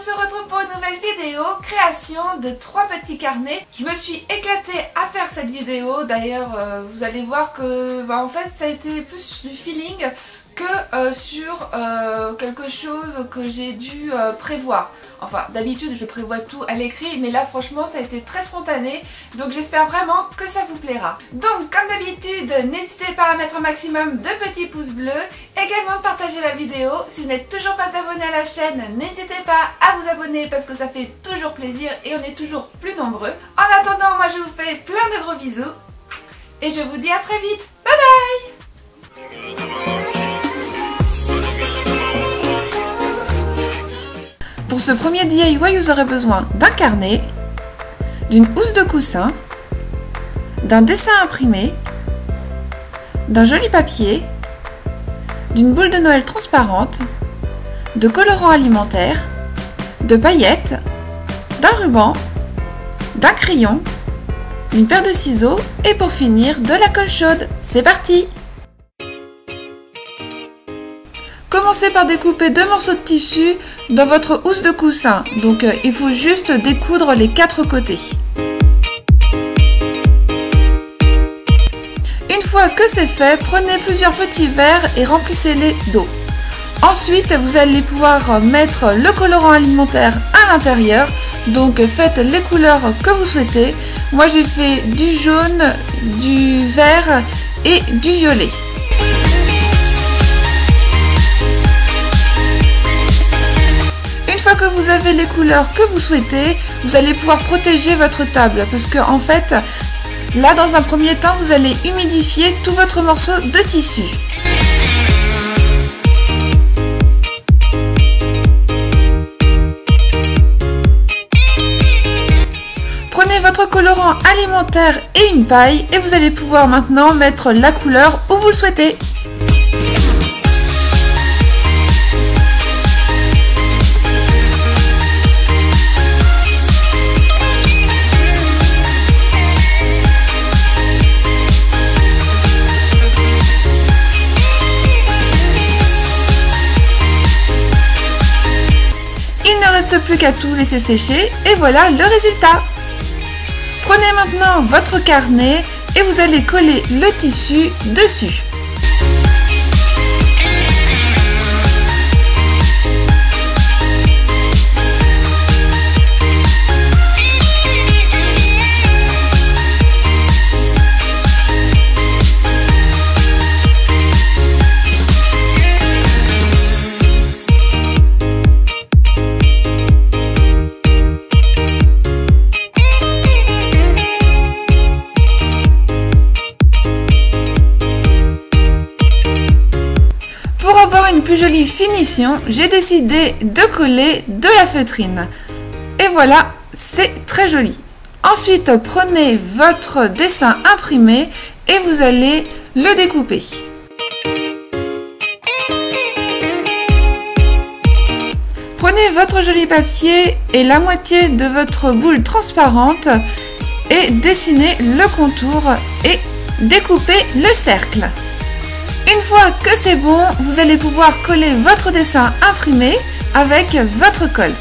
on se retrouve pour une nouvelle vidéo, création de 3 petits carnets. Je me suis éclatée à faire cette vidéo, d'ailleurs vous allez voir que en fait ça a été plus du feeling que sur quelque chose que j'ai dû prévoir. Enfin d'habitude je prévois tout à l'écrit, mais là franchement ça a été très spontané, donc j'espère vraiment que ça vous plaira. Donc comme d'habitude, n'hésitez pas à mettre un maximum de petits pouces bleus, également de partager la vidéo. Si vous n'êtes toujours pas abonné à la chaîne, n'hésitez pas à vous abonner parce que ça fait toujours plaisir et on est toujours plus nombreux. En attendant, moi je vous fais plein de gros bisous et je vous dis à très vite. Bye bye. Pour ce premier DIY, vous aurez besoin d'un carnet, d'une housse de coussin, d'un dessin imprimé, d'un joli papier, d'une boule de Noël transparente, de colorants alimentaires, de paillettes, d'un ruban, d'un crayon, d'une paire de ciseaux et pour finir de la colle chaude. C'est parti! Commencez par découper 2 morceaux de tissu dans votre housse de coussin. Donc il faut juste découdre les 4 côtés. Une fois que c'est fait, prenez plusieurs petits verres et remplissez-les d'eau. Ensuite, vous allez pouvoir mettre le colorant alimentaire à l'intérieur. Donc faites les couleurs que vous souhaitez. Moi j'ai fait du jaune, du vert et du violet. Une fois que vous avez les couleurs que vous souhaitez, vous allez pouvoir protéger votre table parce que en fait, là dans un premier temps, vous allez humidifier tout votre morceau de tissu. Prenez votre colorant alimentaire et une paille et vous allez pouvoir maintenant mettre la couleur où vous le souhaitez. Il ne reste plus qu'à tout laisser sécher et voilà le résultat. Prenez maintenant votre carnet et vous allez coller le tissu dessus. Une plus jolie finition, j'ai décidé de coller de la feutrine et voilà, c'est très joli. Ensuite, prenez votre dessin imprimé et vous allez le découper. Prenez votre joli papier et la moitié de votre boule transparente et dessinez le contour et découpez le cercle. Une fois que c'est bon, vous allez pouvoir coller votre dessin imprimé avec votre colle.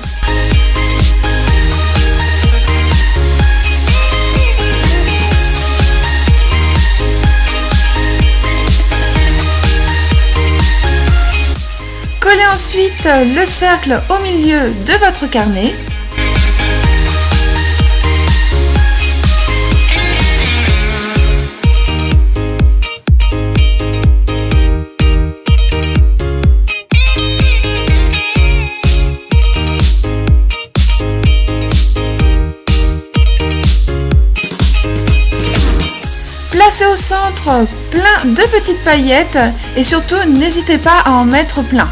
Collez ensuite le cercle au milieu de votre carnet. Placez au centre plein de petites paillettes et surtout n'hésitez pas à en mettre plein.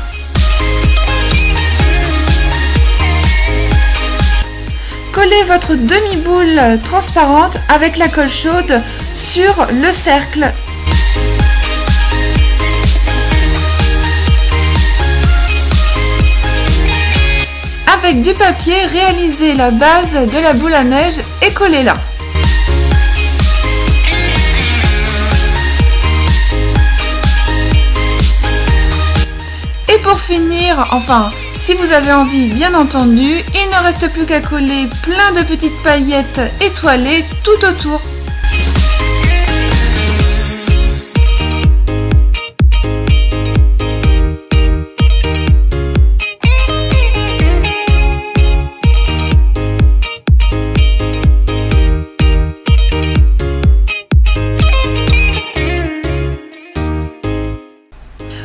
Collez votre demi-boule transparente avec la colle chaude sur le cercle. Avec du papier, réalisez la base de la boule à neige et collez-la. Et pour finir, enfin, si vous avez envie, bien entendu, il ne reste plus qu'à coller plein de petites paillettes étoilées tout autour.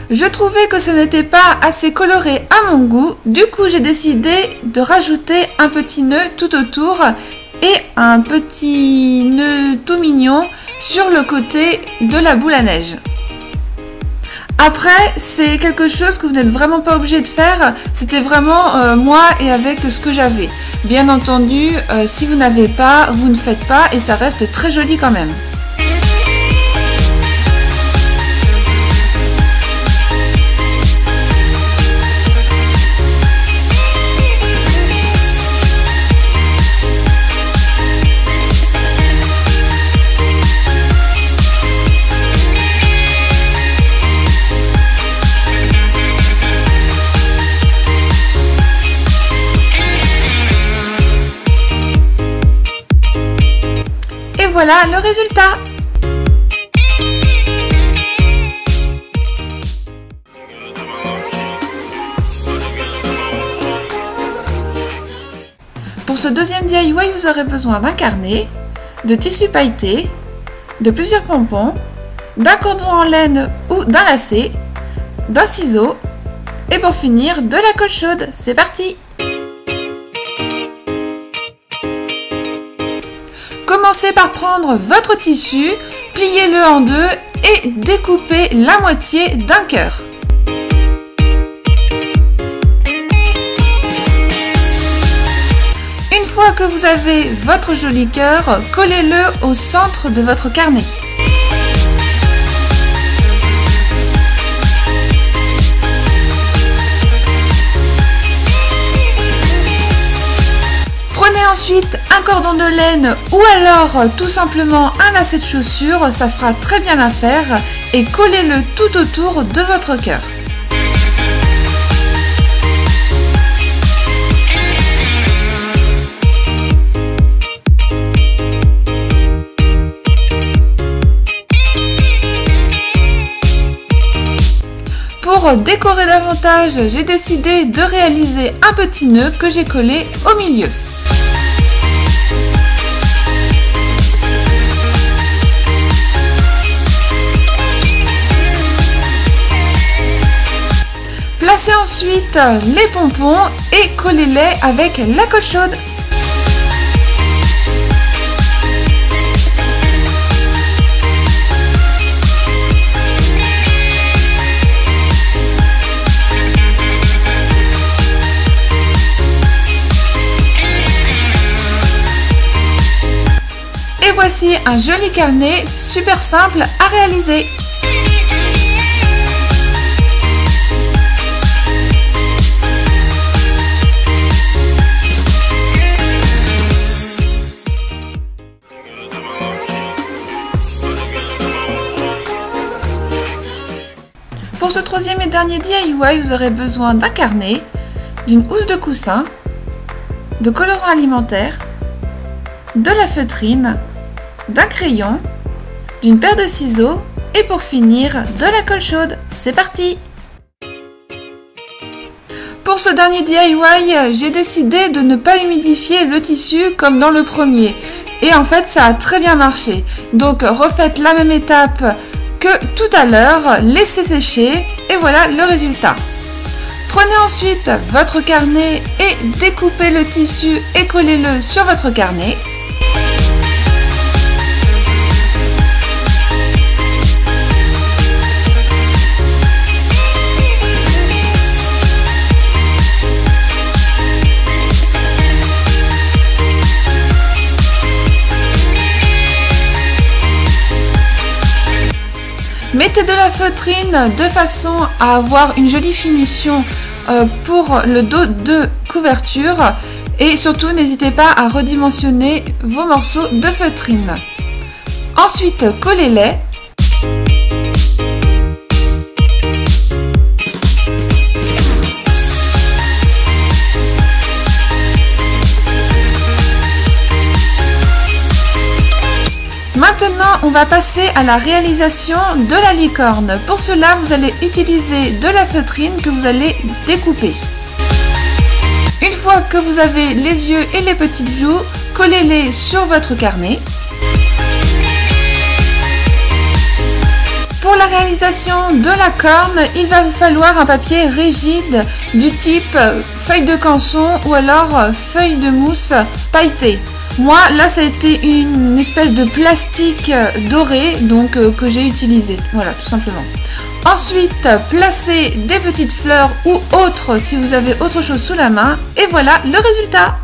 Je trouvais que ce n'était pas assez coloré à mon goût, du coup j'ai décidé de rajouter un petit nœud tout autour et un petit nœud tout mignon sur le côté de la boule à neige. Après, c'est quelque chose que vous n'êtes vraiment pas obligé de faire, c'était vraiment moi et avec ce que j'avais. Bien entendu, si vous n'avez pas, vous ne faites pas et ça reste très joli quand même. Et voilà le résultat! Pour ce deuxième DIY, vous aurez besoin d'un carnet, de tissu pailleté, de plusieurs pompons, d'un cordon en laine ou d'un lacet, d'un ciseau et pour finir de la colle chaude. C'est parti! Commencez par prendre votre tissu, pliez-le en deux et découpez la moitié d'un cœur. Une fois que vous avez votre joli cœur, collez-le au centre de votre carnet. Prenez ensuite un cordon de laine ou alors tout simplement un lacet de chaussure, ça fera très bien l'affaire et collez-le tout autour de votre cœur. Pour décorer davantage, j'ai décidé de réaliser un petit nœud que j'ai collé au milieu. Placez ensuite les pompons et collez-les avec la colle chaude. Et voici un joli carnet super simple à réaliser. Pour ce troisième et dernier DIY, vous aurez besoin d'un carnet, d'une housse de coussin, de colorant alimentaire, de la feutrine, d'un crayon, d'une paire de ciseaux et pour finir, de la colle chaude. C'est parti! Pour ce dernier DIY, j'ai décidé de ne pas humidifier le tissu comme dans le premier. Et en fait, ça a très bien marché. Donc, refaites la même étape que tout à l'heure, laissez sécher et voilà le résultat. Prenez ensuite votre carnet et découpez le tissu et collez-le sur votre carnet. Mettez de la feutrine de façon à avoir une jolie finition pour le dos de couverture et surtout n'hésitez pas à redimensionner vos morceaux de feutrine. Ensuite, collez-les. Maintenant, on va passer à la réalisation de la licorne. Pour cela, vous allez utiliser de la feutrine que vous allez découper. Une fois que vous avez les yeux et les petites joues, collez-les sur votre carnet. Pour la réalisation de la corne, il va vous falloir un papier rigide du type feuille de canson ou alors feuille de mousse pailletée. Moi, là, ça a été une espèce de plastique doré, donc que j'ai utilisé. Voilà, tout simplement. Ensuite, placez des petites fleurs ou autres si vous avez autre chose sous la main. Et voilà le résultat.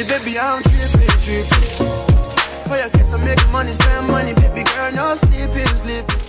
Baby, I'm tripping. For your kiss, I make money, spend money. Baby girl, no sleeping.